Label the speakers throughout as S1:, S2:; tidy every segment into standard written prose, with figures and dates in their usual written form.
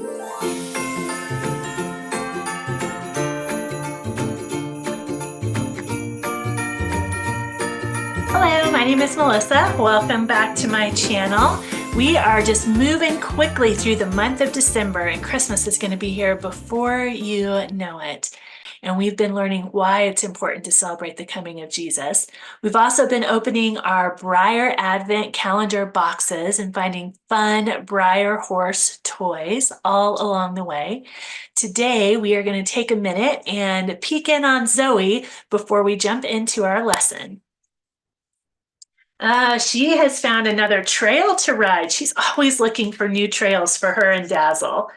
S1: Hello, my name is Melissa. Welcome back to my channel. We are just moving quickly through the month of December, and Christmas is going to be here before you know it. And we've been learning why it's important to celebrate the coming of Jesus. We've also been opening our Breyer Advent Calendar boxes and finding fun Breyer horse toys all along the way. Today, we are going to take a minute and peek in on Zoe before we jump into our lesson. She has found another trail to ride. She's always looking for new trails for her and Dazzle.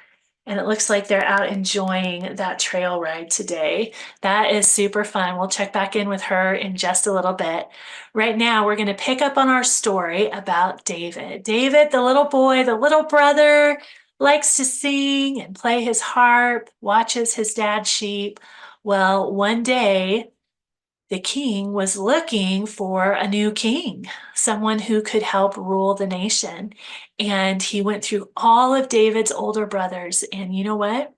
S1: And it looks like they're out enjoying that trail ride today. That is super fun. We'll check back in with her in just a little bit. Right now, we're going to pick up on our story about David. David, the little boy, the little brother, likes to sing and play his harp, watches his dad's sheep. Well, one day, the king was looking for a new king, someone who could help rule the nation. And he went through all of David's older brothers. And you know what?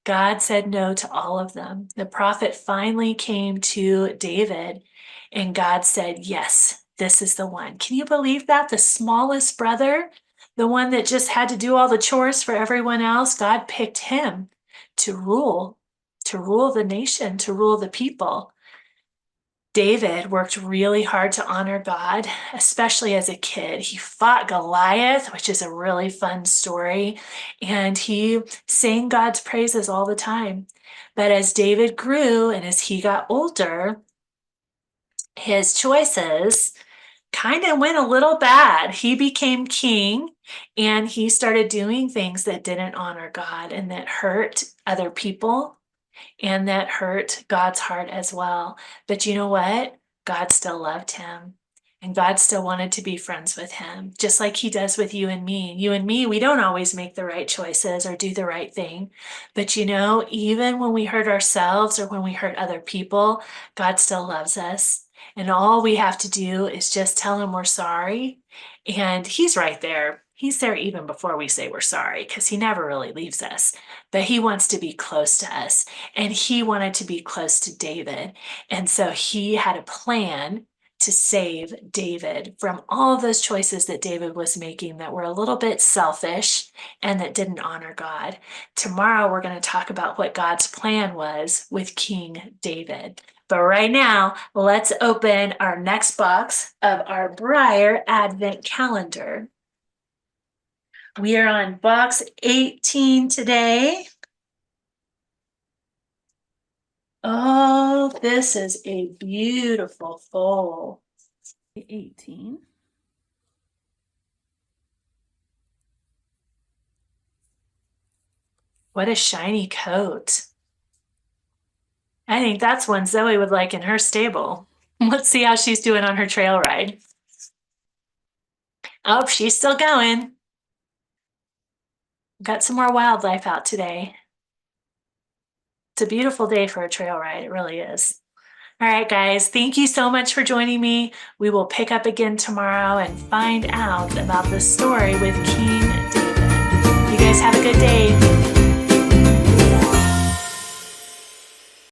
S1: God said no to all of them. The prophet finally came to David, and God said, yes, this is the one. Can you believe that? The smallest brother, the one that just had to do all the chores for everyone else, God picked him to rule the nation, to rule the people. David worked really hard to honor God, especially as a kid. He fought Goliath, which is a really fun story, and he sang God's praises all the time. But as David grew and as he got older, his choices kind of went a little bad. He became king and he started doing things that didn't honor God and that hurt other people and that hurt God's heart as well. But you know what? God still loved him. And God still wanted to be friends with him, just like he does with you and me. You and me, we don't always make the right choices or do the right thing. But you know, even when we hurt ourselves or when we hurt other people, God still loves us. And all we have to do is just tell him we're sorry. And he's right there. He's there even before we say we're sorry, because he never really leaves us. But he wants to be close to us. And he wanted to be close to David. And so he had a plan to save David from all of those choices that David was making that were a little bit selfish and that didn't honor God. Tomorrow, we're going to talk about what God's plan was with King David. But right now, let's open our next box of our Breyer Advent Calendar. We are on box 18 today. Oh, this is a beautiful foal. 18. What a shiny coat. I think that's one Zoe would like in her stable. Let's see how she's doing on her trail ride. Oh, she's still going. Got some more wildlife out today. It's a beautiful day for a trail ride. It really is. All right, guys, thank you so much for joining me. We will pick up again tomorrow and find out about the story with King David. You guys have a good day.